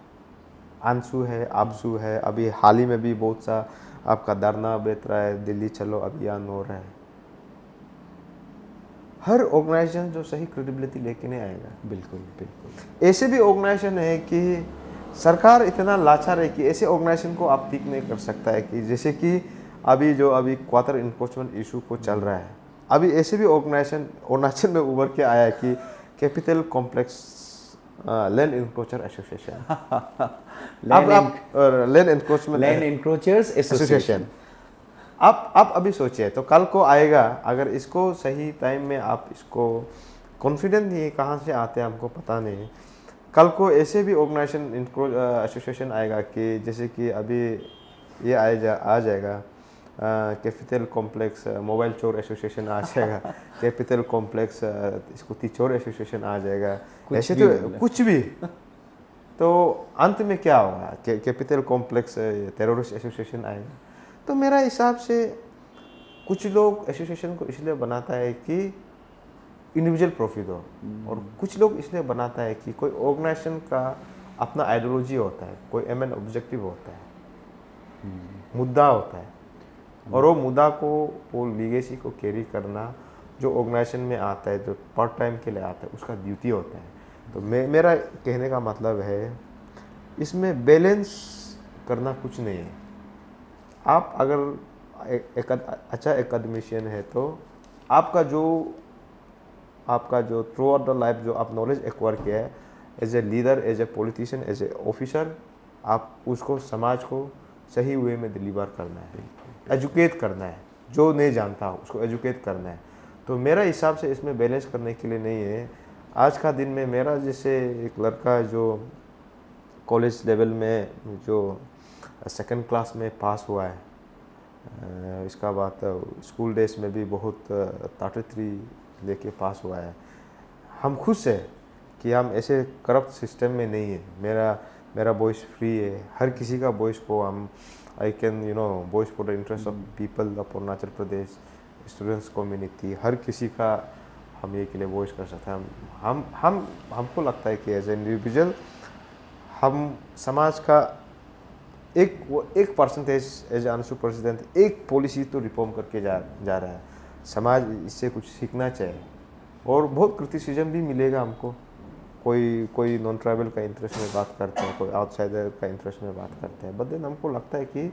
आंसू है, आपसू है, अभी हाल ही में भी बहुत सा आपका धरना बैठ रहा है, दिल्ली चलो अभियान हो रहा है। हर ऑर्गेनाइजेशन जो सही क्रेडिबिलिटी लेके नहीं आएगा। बिल्कुल बिल्कुल। ऐसे भी ऑर्गेनाइजेशन है कि सरकार इतना लाचार है कि ऐसे ऑर्गेनाइजेशन को आप ठीक नहीं कर सकता है, कि जैसे कि अभी क्वार्टर इन्फोर्समेंट इशू को चल रहा है, अभी ऐसे भी ऑर्गेनाइजेशन अरुणाचल में उभर के आया है कि capital complex land encroacher association, land encroachment land encroachers association. आप अभी सोचिए, तो कल को आएगा, अगर इसको सही टाइम में आप इसको, कॉन्फिडेंट ये कहाँ से आते हैं हमको पता नहीं, कल को ऐसे भी ऑर्गेनाइजेशन एसोसिएशन आएगा कि जैसे कि अभी ये आ जाएगा कैपिटल कॉम्प्लेक्स मोबाइल चोर एसोसिएशन आ जाएगा, कैपिटल कॉम्प्लेक्स स्कूटी चोर एसोसिएशन आ जाएगा, ऐसे तो कुछ भी। तो अंत में क्या होगा? कैपिटल कॉम्प्लेक्स टेररिस्ट एसोसिएशन आएगा। तो मेरा हिसाब से कुछ लोग एसोसिएशन को इसलिए बनाता है कि इंडिविजुअल प्रॉफिट हो, और कुछ लोग इसलिए बनाता है कि कोई ऑर्गेनाइजेशन का अपना आइडियोलॉजी होता है, कोई एम एन ऑब्जेक्टिव होता है, मुद्दा होता है, और वो मुद्दा को, वो लीगेसी को कैरी करना जो ऑर्गेनाइजेशन में आता है, जो पार्ट टाइम के लिए आता है, उसका ड्यूटी होता है। तो मेरा कहने का मतलब है इसमें बैलेंस करना कुछ नहीं है। आप अगर एक अच्छा एकेडमिशियन है तो आपका जो थ्रू आउट द लाइफ जो आप नॉलेज एक्वायर किया है, as a leader, as a politician, as a officer, आप उसको समाज को सही वे में डिलीवर करना है, एजुकेट करना है, जो नहीं जानता उसको एजुकेट करना है। तो मेरा हिसाब से इसमें बैलेंस करने के लिए नहीं है। आज का दिन में मेरा जैसे एक लड़का जो कॉलेज लेवल में जो सेकंड क्लास में पास हुआ है, इसका बात स्कूल डेज में भी बहुत 33 लेके पास हुआ है। हम खुश हैं कि हम ऐसे करप्ट सिस्टम में नहीं है। मेरा मेरा वॉइस फ्री है, हर किसी का वॉइस को हम I can voice for the interest of people of Arunachal Pradesh, students community, हर किसी का हम ये के लिए वॉइस कर सकते हैं। हम हमको लगता है कि एज ए इंडिविजुअल हम समाज का एक परसेंटेज एज अंशु प्रेसिडेंट एक पॉलिसी तो रिफॉर्म करके जा रहा है। समाज इससे कुछ सीखना चाहिए और बहुत क्रिटिसिज्म भी मिलेगा हमको। कोई नॉन ट्राइबल का इंटरेस्ट में बात करते हैं, कोई आउटसाइडर का इंटरेस्ट में बात करते हैं, बट देन हमको लगता है कि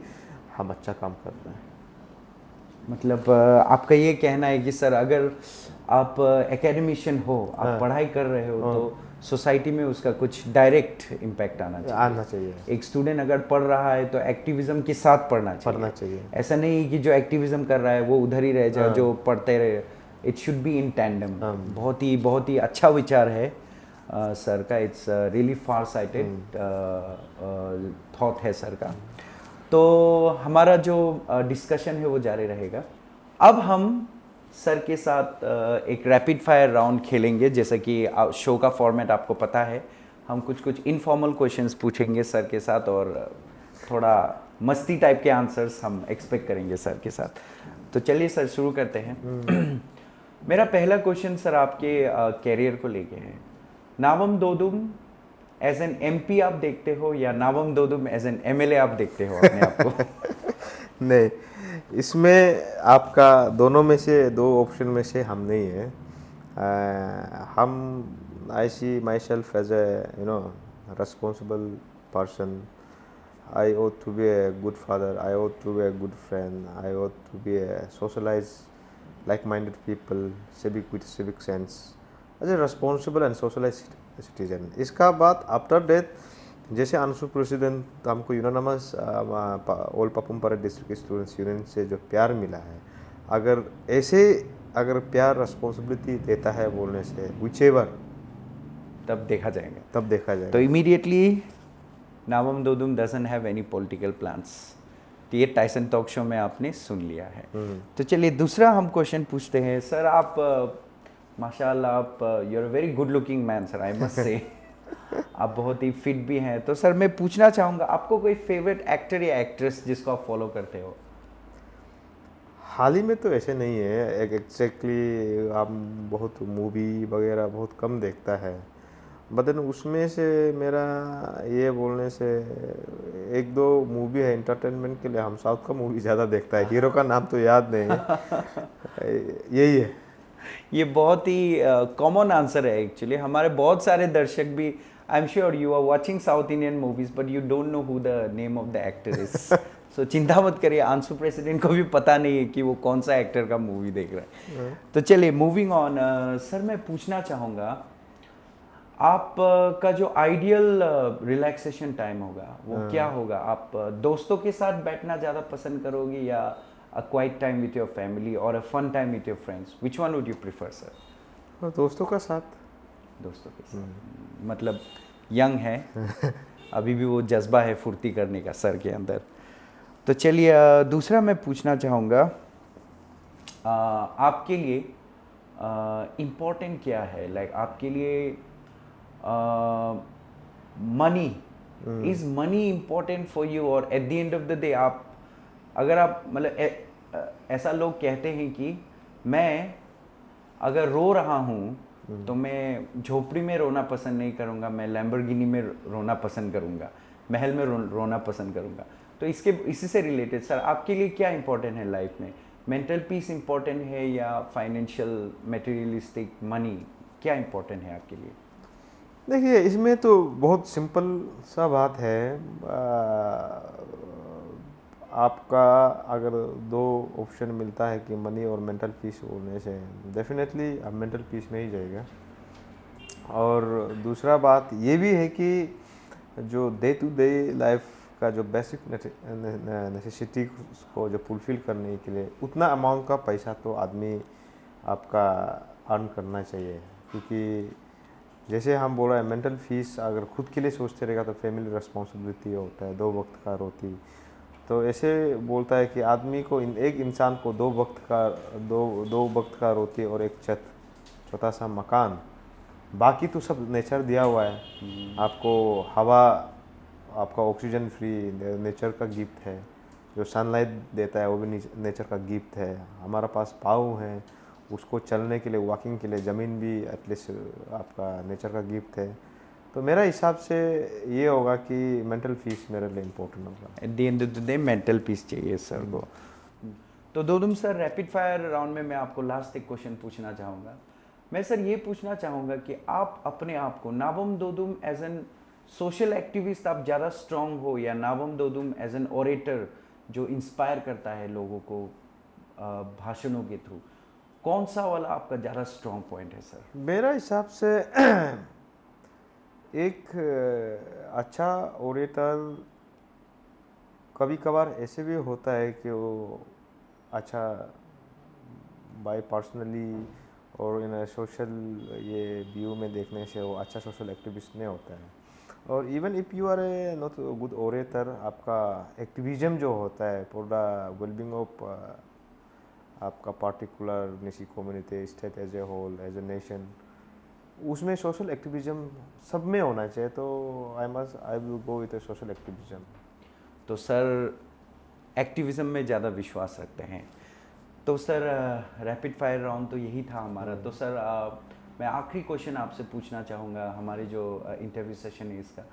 हम अच्छा काम कर रहे हैं। मतलब आपका ये कहना है कि सर अगर आप एकेडमिशियन हो, आप पढ़ाई कर रहे हो तो सोसाइटी में उसका कुछ डायरेक्ट इम्पैक्ट आना चाहिए। एक स्टूडेंट अगर पढ़ रहा है तो एक्टिविज्म के साथ पढ़ना चाहिए। ऐसा नहीं कि जो एक्टिविज्म कर रहा है वो उधर ही रह जाए, जो पढ़ते रहे। It should be in tandem. बहुत ही अच्छा विचार है सर का। It's really far sighted thought है सर का। तो हमारा जो डिस्कशन है वो जारी रहेगा। अब हम सर के साथ एक रैपिड फायर राउंड खेलेंगे। जैसा कि शो का फॉर्मेट आपको पता है, हम कुछ इनफॉर्मल क्वेश्चंस पूछेंगे सर के साथ और थोड़ा मस्ती टाइप के आंसर्स हम एक्सपेक्ट करेंगे सर के साथ। तो चलिए सर शुरू करते हैं। मेरा पहला क्वेश्चन सर आपके कैरियर को लेके है। नावम दोदुम एज एन एमपी आप देखते हो या नावम दोदुम एज एन एमएलए आप देखते हो अपने आप को? नहीं, इसमें आपका दोनों में से, दो ऑप्शन में से हम नहीं है। हम I see myself as a responsible person. I ought to be a good father, I ought to be a good friend, I ought to be a socialize like-minded people, with civic sense, as a responsible and socialized citizen. इसका बाद आफ्टर डेथ जैसे अंशु प्रेसिडेंट हमको unanimous all Papum Pare district students union से जो प्यार मिला है, अगर प्यार रिस्पॉन्सिबिलिटी देता है बोलने से whichever, तब देखा जाएगा। तो इमीडिएटली नावम Dodum doesn't have any political plans. तो ये टाइसन टॉक शो में आपने सुन लिया है। तो चलिए दूसरा हम क्वेश्चन पूछते हैं। सर आप माशाल्लाह आप you are very good looking man sir, I must say. आप बहुत ही फिट भी हैं। तो सर मैं पूछना चाहूँगा, आपको कोई फेवरेट एक्टर या एक्ट्रेस जिसको आप फॉलो करते हो? हाल ही में तो ऐसे नहीं है एग्जैक्टली। आप बहुत मूवी वगैरह बहुत कम देखता है, बदन उसमें से मेरा ये बोलने से एक दो मूवी है एंटरटेनमेंट के लिए, हम साउथ का मूवी ज़्यादा देखता है। हीरो का नाम तो याद नहीं है। यही है। ये बहुत ही कॉमन आंसर है एक्चुअली। हमारे बहुत सारे दर्शक भी, I am sure you are watching south Indian movies but you don't know who the name of the actor is. So चिंता मत करिए, अंशु प्रेसिडेंट को भी पता नहीं है कि वो कौन सा एक्टर का मूवी देख रहा है। तो चलिए मूविंग ऑन। सर मैं पूछना चाहूँगा, आप का जो आइडियल रिलैक्सेशन टाइम होगा वो क्या होगा? आप दोस्तों के साथ बैठना ज़्यादा पसंद करोगे या a quiet time with your family और a fun time with your friends? Which one would you prefer sir? दोस्तों का साथ। दोस्तों के साथ। मतलब यंग है अभी भी वो जज्बा है फुर्ती करने का सर के अंदर। तो चलिए दूसरा मैं पूछना चाहूँगा, आपके लिए इम्पोर्टेंट क्या है? लाइक आपके लिए money, is money important for you? और at the end of the day आप अगर आप मतलब ऐसा लोग कहते हैं कि मैं अगर रो रहा हूँ तो मैं झोपड़ी में रोना पसंद नहीं करूँगा, मैं लैम्बोर्गिनी में रोना पसंद करूँगा, महल में रोना पसंद करूँगा। तो इसी से रिलेटेड सर आपके लिए क्या इंपॉर्टेंट है लाइफ में? मेंटल पीस इंपॉर्टेंट है या फाइनेंशियल मटेरियलिस्टिक मनी, क्या इंपॉर्टेंट है आपके लिए? देखिए इसमें तो बहुत सिंपल सा बात है। आपका अगर दो ऑप्शन मिलता है कि मनी और मेंटल पीस होने से, डेफिनेटली आप मेंटल पीस में ही जाएगा। और दूसरा बात ये भी है कि जो डे टू डे लाइफ का जो बेसिक नेसेसिटी को जो फुलफिल करने के लिए उतना अमाउंट का पैसा तो आदमी आपका अर्न करना चाहिए। क्योंकि जैसे हम बोल रहे हैं मेंटल फीस अगर खुद के लिए सोचते रहेगा तो फैमिली रिस्पॉन्सिबिलिटी होता है, 2 वक्त का रोटी। तो ऐसे बोलता है कि आदमी को एक इंसान को 2 वक्त का रोटी और एक छोटा सा मकान बाकी तो सब नेचर दिया हुआ है आपको। हवा, आपका ऑक्सीजन फ्री नेचर का गिफ्ट है। जो सनलाइट देता है वो भी नेचर का गिफ्ट है। हमारा पास पाँव है, उसको चलने के लिए, वॉकिंग के लिए ज़मीन भी एटलीस्ट आपका नेचर का गिफ्ट है। तो मेरा हिसाब से ये होगा कि मेंटल पीस मेरे लिए इम्पोर्टेंट होगा। Eight the end of the day mental peace चाहिए सर को। तो Dodum sir, rapid fire round में मैं आपको लास्ट एक क्वेश्चन पूछना चाहूँगा। मैं सर ये पूछना चाहूँगा कि आप अपने आप को Nabam Dodum as an social activist आप ज़्यादा स्ट्रांग हो, या Nabam Dodum as an orator जो इंस्पायर करता है लोगों को भाषणों के थ्रू, कौन सा वाला आपका ज़्यादा स्ट्रांग पॉइंट है सर? मेरा हिसाब से एक अच्छा ओरेटर कभी कभार ऐसे भी होता है कि वो अच्छा बाय पर्सनली और इन सोशल ये व्यू में देखने से वो अच्छा सोशल एक्टिविस्ट नहीं होता है। और even if you are a not good orator, आपका एक्टिविज्म जो होता है फॉर द वेलबींग ऑफ आपका particular Nishi community, state as a whole, as a nation, उसमें सोशल एक्टिविज्म सब में होना चाहिए। तो I will go with social activism. तो सर एक्टिविज्म में ज़्यादा विश्वास रखते हैं। तो सर रैपिड फायर राउंड तो यही था हमारा। तो सर मैं आखिरी क्वेश्चन आपसे पूछना चाहूँगा हमारे जो इंटरव्यू सेशन है इसका।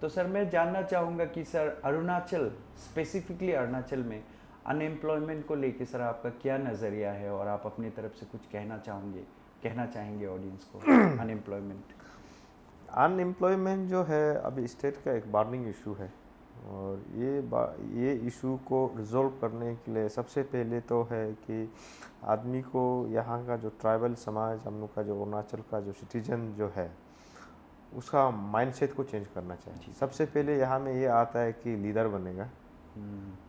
तो सर मैं जानना चाहूँगा कि सर अरुणाचल, स्पेसिफिकली अरुणाचल में अनएम्प्लॉयमेंट को लेके सर आपका क्या नज़रिया है, और आप अपनी तरफ से कुछ कहना चाहेंगे ऑडियंस को अनएम्प्लॉयमेंट? अनएम्प्लॉयमेंट जो है अभी स्टेट का एक बर्निंग इशू है। और ये इशू को रिजॉल्व करने के लिए सबसे पहले तो है कि आदमी को यहाँ का जो ट्राइबल समाज, हम लोग का जो अरुणाचल का जो सिटीजन जो है, उसका माइंडसेट को चेंज करना चाहिए। सबसे पहले यहाँ में ये आता है कि लीडर बनेगा।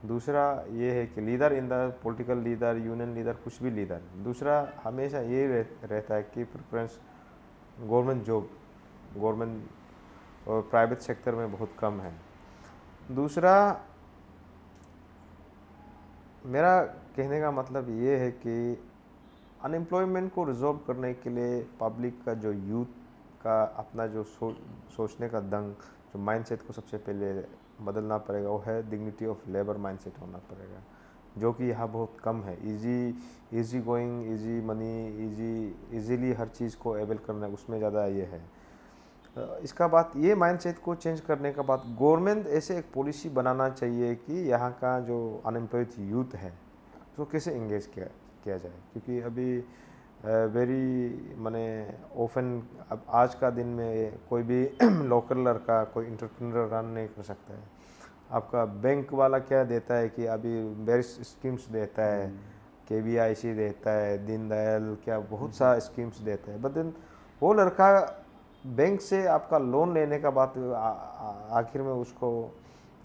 दूसरा ये है कि leader in the political leader, union leader, कुछ भी लीडर। दूसरा हमेशा ये रहता है कि प्रेफरेंस गवर्नमेंट जॉब, गवर्नमेंट और प्राइवेट सेक्टर में बहुत कम है। दूसरा मेरा कहने का मतलब ये है कि अनएम्प्लॉयमेंट को रिजॉल्व करने के लिए पब्लिक का जो यूथ का अपना जो सोचने का दंग, जो माइंडसेट को सबसे पहले बदलना पड़ेगा, वो है डिग्निटी ऑफ लेबर माइंडसेट होना पड़ेगा, जो कि यहाँ बहुत कम है। Easy going, easy money, easily हर चीज़ को एवेल करना, उसमें ज़्यादा ये है। इसका बाद ये माइंडसेट को चेंज करने का बाद गवर्नमेंट ऐसे एक पॉलिसी बनाना चाहिए कि यहाँ का जो अनएम्प्लॉयड यूथ है उसको कैसे इंगेज किया जाए। क्योंकि अभी वेरी माने ओपन, अब आज का दिन में कोई भी लोकल लड़का कोई इंटरप्रेन्योर रन नहीं कर सकता है। आपका बैंक वाला क्या देता है कि अभी वेरियस स्कीम्स देता है, KVIC देता है, दीनदयाल क्या बहुत सा स्कीम्स देता है, बट देन वो लड़का बैंक से आपका लोन लेने का बाद आखिर में उसको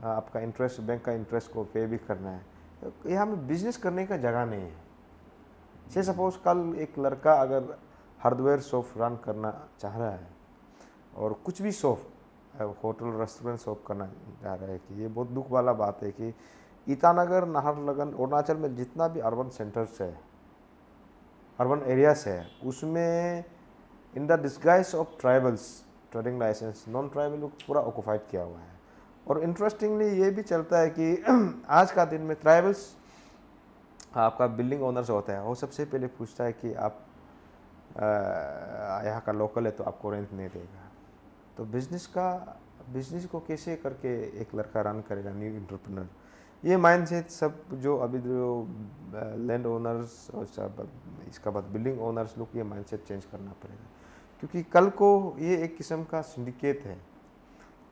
आपका इंटरेस्ट, बैंक का इंटरेस्ट को पे भी करना है। तो यहाँ में बिजनेस करने का जगह नहीं है। से सपोज कल एक लड़का अगर हार्डवेयर शॉप रन करना चाह रहा है और कुछ भी शॉप, होटल रेस्टोरेंट शॉप करना चाह रहा है, कि ये बहुत दुख वाला बात है कि ईटानगर, नाहरलगुन, अरुणाचल में जितना भी अर्बन सेंटर्स है, अर्बन एरियाज है, उसमें in the disguise of tribals trading licence non tribal को पूरा ऑक्यूपाइड किया हुआ है। और इंटरेस्टिंगली ये भी चलता है कि आज का दिन में ट्राइबल्स, आपका बिल्डिंग ओनर्स होता है, वो सबसे पहले पूछता है कि आप यहाँ का लोकल है तो आपको रेंट नहीं देगा। तो बिजनेस को कैसे करके एक लड़का रन करेगा, न्यू इंटरप्रेन्योर। ये माइंडसेट सब जो अभी जो लैंड ओनर्स और सब, इसका बाद बिल्डिंग ओनर्स लोग, ये माइंडसेट चेंज करना पड़ेगा। क्योंकि कल को ये एक किस्म का सिंडिकेट है।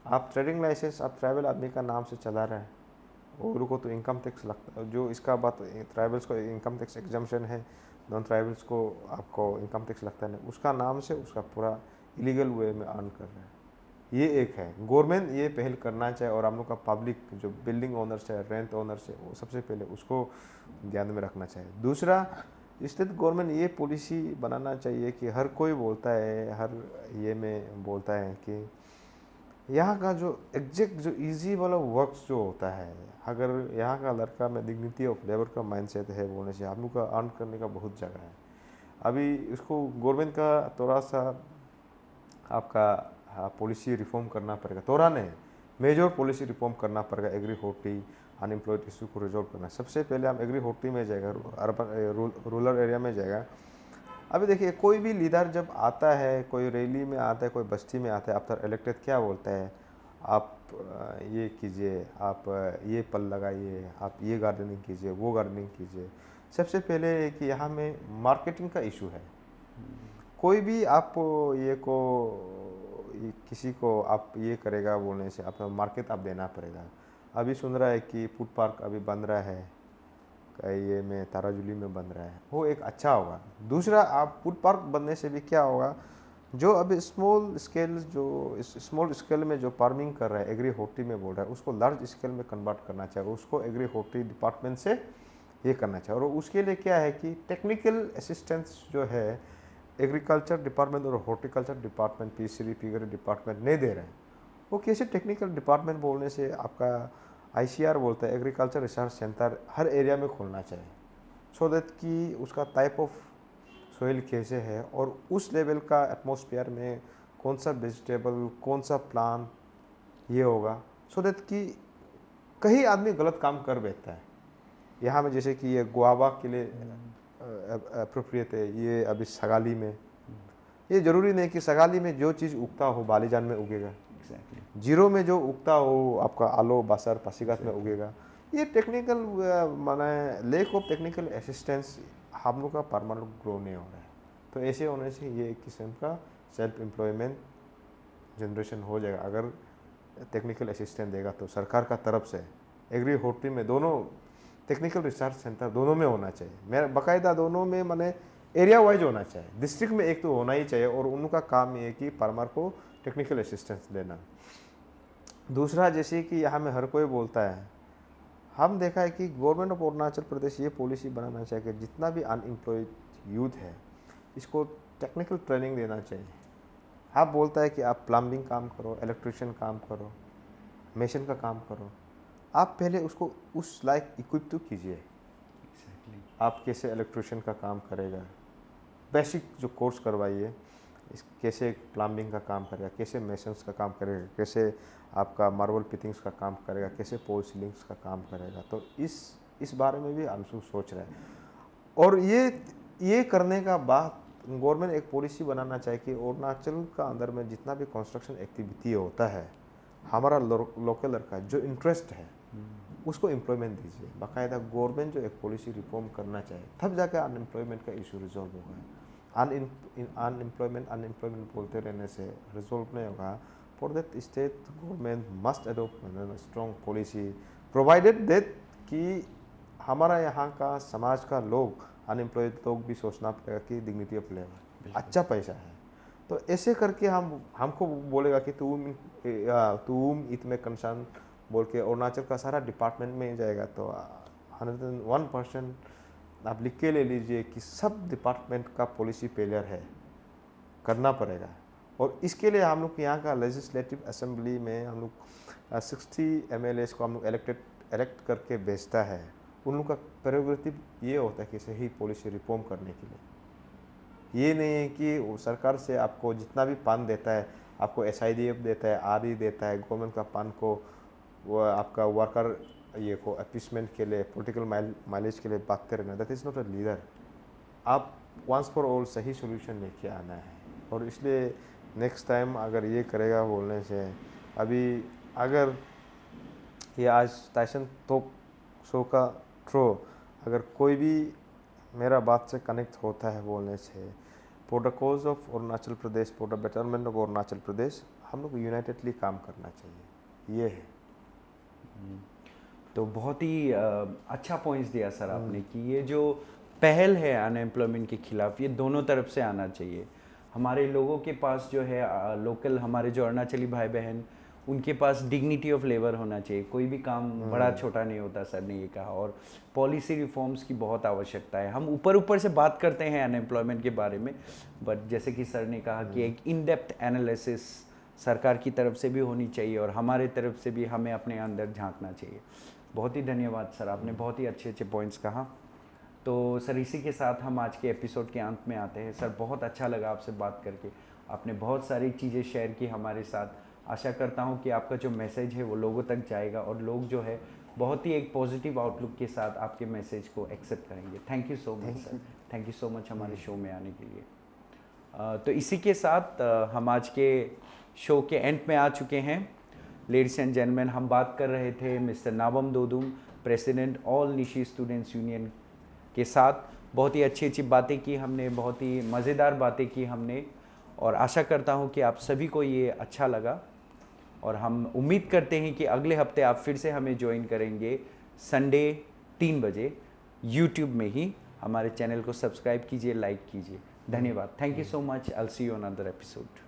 आप ट्रेडिंग लाइसेंस आप ट्राइबल आदमी का नाम से चला रहे हैं, और को तो इनकम टैक्स लगता है, जो इसका बात ट्राइबल्स को इनकम टैक्स एग्जम्पशन है, नॉन ट्राइबल्स को आपको इनकम टैक्स लगता है, उसका नाम से उसका पूरा इलीगल वे में अर्न कर रहे हैं। ये एक है, गवर्नमेंट ये पहल करना चाहिए। और हम लोग का पब्लिक जो बिल्डिंग ओनर्स है, रेंट ओनर्स है, वो सबसे पहले उसको ध्यान में रखना चाहिए। दूसरा, स्टेट गवर्नमेंट ये पॉलिसी बनाना चाहिए कि हर कोई बोलता है, हर ये में बोलता है कि यहाँ का जो एग्जैक्ट जो इजी वाला वर्क्स जो होता है, अगर यहाँ का लड़का में डिग्निटी ऑफ लेबर का माइंडसेट है बोलने से, हम लोग का अर्न करने का बहुत जगह है। अभी उसको गवर्नमेंट का थोड़ा सा आपका पॉलिसी रिफॉर्म करना पड़ेगा, थोड़ा नहीं, मेजर पॉलिसी रिफॉर्म करना पड़ेगा। एग्री होटी अनएम्प्लॉयड इशू को रिजॉल्व करना, सबसे पहले हम एग्री होटी में जाएगा, अर्बन रूरल एरिया में जाएगा। अभी देखिए, कोई भी लीडर जब आता है, कोई रैली में आता है, कोई बस्ती में आता है, आफ्टर इलेक्टेड क्या बोलता है, आप ये कीजिए, आप ये पल लगाइए, आप ये गार्डनिंग कीजिए, वो गार्डनिंग कीजिए। सबसे पहले कि यहाँ में मार्केटिंग का इशू है। कोई भी आप किसी को आप ये करेगा बोलने से आप मार्केट आप देना पड़ेगा। अभी सुन रहा है कि फूड पार्क अभी बन रहा है, ये में ताराजुली में बन रहा है, वो एक अच्छा होगा। दूसरा, आप फूड पार्क बनने से भी क्या होगा, जो अभी स्मॉल स्केल में जो फार्मिंग कर रहा है, एग्री होटी में बोल रहा है, उसको लार्ज स्केल में कन्वर्ट करना चाहिए, उसको एग्री होटी डिपार्टमेंट से ये करना चाहिए। और उसके लिए क्या है कि टेक्निकल असिस्टेंस जो है एग्रीकल्चर डिपार्टमेंट और हॉर्टिकल्चर डिपार्टमेंट, पीसीरी पीगरी डिपार्टमेंट नहीं दे रहे हैं। वो कैसे टेक्निकल डिपार्टमेंट बोलने से आपका आईसीआर बोलता है एग्रीकल्चर रिसर्च सेंटर हर एरिया में खोलना चाहिए, सो दैट कि उसका टाइप ऑफ सोइल कैसे है और उस लेवल का एटमॉस्फेयर में कौन सा वेजिटेबल, कौन सा प्लांट ये होगा, सो दैट कि कहीं आदमी गलत काम कर बैठता है। यहाँ में जैसे कि ये गुआवा के लिए अप्रोप्रिएट है, ये अभी सगाली में, ये ज़रूरी नहीं कि सगाली में जो चीज़ उगता हो बालीजान में उगेगा, एग्जैक्टली। जीरो में जो उगता हो आपका आलो बासर पासीघाट में उगेगा। ये टेक्निकल माने लेक ऑफ टेक्निकल असिस्टेंस हम लोग का परमानेंट ग्रो नहीं हो रहा है। तो ऐसे होने से ये एक किस्म का सेल्फ एम्प्लॉयमेंट जनरेशन हो जाएगा अगर टेक्निकल असिस्टेंट देगा तो सरकार का तरफ से। एग्री होर्टी में दोनों टेक्निकल रिसर्च सेंटर दोनों में होना चाहिए, मेरा बाकायदा दोनों में, माने एरिया वाइज होना चाहिए, डिस्ट्रिक्ट में एक तो होना ही चाहिए। और उनका काम ये है कि फार्मर को टेक्निकल असिस्टेंस देना। दूसरा, जैसे कि यहाँ में हर कोई बोलता है, हम देखा है कि गवर्नमेंट ऑफ अरुणाचल प्रदेश ये पॉलिसी बनाना चाहिए कि जितना भी अनएम्प्लॉयड यूथ है इसको टेक्निकल ट्रेनिंग देना चाहिए। आप बोलता है कि आप प्लम्बिंग काम करो, इलेक्ट्रिशियन काम करो, मेशन का काम करो, आप पहले उसको उस लायक इक्विप तो कीजिए। आप कैसे इलेक्ट्रिशियन का काम करेगा, बेसिक जो कोर्स करवाइए, कैसे प्लम्बिंग का काम करेगा, कैसे मेशंस का काम करेगा, कैसे आपका मार्बल फिटिंग्स का काम करेगा, कैसे पोल सीलिंग्स का काम करेगा। तो इस बारे में भी अंशु सोच रहे हैं। और ये करने का बाद गवर्नमेंट एक पॉलिसी बनाना चाहिए कि अरुणाचल का अंदर में जितना भी कंस्ट्रक्शन एक्टिविटी होता है, हमारा लोकल लड़का जो इंटरेस्ट है उसको एम्प्लॉयमेंट दीजिए। बाकायदा गवर्नमेंट जो एक पॉलिसी रिफॉर्म करना चाहिए, तब जाकर अनएम्प्लॉयमेंट का इशू रिजॉल्व होगा। अनएम्प्लॉयमेंट बोलते रहने से रिजॉल्व नहीं होगा। For that state government must adopt strong policy, provided that कि हमारा यहाँ का समाज का लोग, अनएम्प्लॉयड लोग भी सोचना पड़ेगा कि डिग्निटी ऑफ लेबर, अच्छा पैसा है। तो ऐसे करके हमको बोलेगा कि तुम इतने कंसर्न बोल के अरुणाचल का सारा डिपार्टमेंट में जाएगा। तो 101% आप लिख के ले लीजिए कि सब डिपार्टमेंट का पॉलिसी फेलियर है, करना पड़ेगा। और इसके लिए हम लोग यहाँ का लेजिस्लेटिव असेंबली में हम लोग 60 MLAs को हम लोग इलेक्ट करके भेजता है। उन लोग का प्रेरोगेटिव ये होता है कि सही पॉलिसी रिफॉर्म करने के लिए। ये नहीं है कि सरकार से आपको जितना भी पान देता है, आपको SIDF देता है, RE देता है, गवर्नमेंट का पान को वो आपका वर्कर ये को अपीसमेंट के लिए, पॉलिटिकल माइलेज के लिए बातते रहना, that is not a leader. आप वंस फॉर ऑल सही सोल्यूशन लेके आना है। और इसलिए नेक्स्ट टाइम अगर ये करेगा बोलने से, अभी अगर ये आज टाइसन टॉक शो का थ्रो अगर कोई भी मेरा बात से कनेक्ट होता है बोलने से, for the cause of Arunachal Pradesh, for the betterment of Arunachal Pradesh, हम लोग यूनाइटेडली काम करना चाहिए। ये है। तो बहुत ही अच्छा पॉइंट्स दिया सर आपने कि ये जो पहल है अनएम्प्लॉयमेंट के खिलाफ, ये दोनों तरफ से आना चाहिए। हमारे लोगों के पास जो है लोकल हमारे जो अरुणाचली भाई बहन, उनके पास डिग्निटी ऑफ लेबर होना चाहिए। कोई भी काम बड़ा छोटा नहीं होता, सर ने ये कहा। और पॉलिसी रिफॉर्म्स की बहुत आवश्यकता है। हम ऊपर ऊपर से बात करते हैं अनएम्प्लॉयमेंट के बारे में, बट जैसे कि सर ने कहा कि एक इन डेप्थ एनालिसिस सरकार की तरफ से भी होनी चाहिए और हमारे तरफ से भी हमें अपने अंदर झांकना चाहिए। बहुत ही धन्यवाद सर, आपने बहुत ही अच्छे अच्छे पॉइंट्स कहा। तो सर इसी के साथ हम आज के एपिसोड के अंत में आते हैं। सर बहुत अच्छा लगा आपसे बात करके, आपने बहुत सारी चीज़ें शेयर की हमारे साथ। आशा करता हूँ कि आपका जो मैसेज है वो लोगों तक जाएगा और लोग जो है बहुत ही एक पॉजिटिव आउटलुक के साथ आपके मैसेज को एक्सेप्ट करेंगे। Thank you so much sir, thank you so much हमारे शो में आने के लिए। तो इसी के साथ हम आज के शो के एंड में आ चुके हैं। लेडीज एंड जेंटलमैन, हम बात कर रहे थे मिस्टर नावम Dodum, president all Nyishi students union के साथ। बहुत ही अच्छी अच्छी बातें की हमने, बहुत ही मज़ेदार बातें की हमने, और आशा करता हूँ कि आप सभी को ये अच्छा लगा। और हम उम्मीद करते हैं कि अगले हफ्ते आप फिर से हमें ज्वाइन करेंगे संडे 3 बजे यूट्यूब में ही। हमारे चैनल को सब्सक्राइब कीजिए, लाइक कीजिए। धन्यवाद, thank you so much. I will see you on another episode.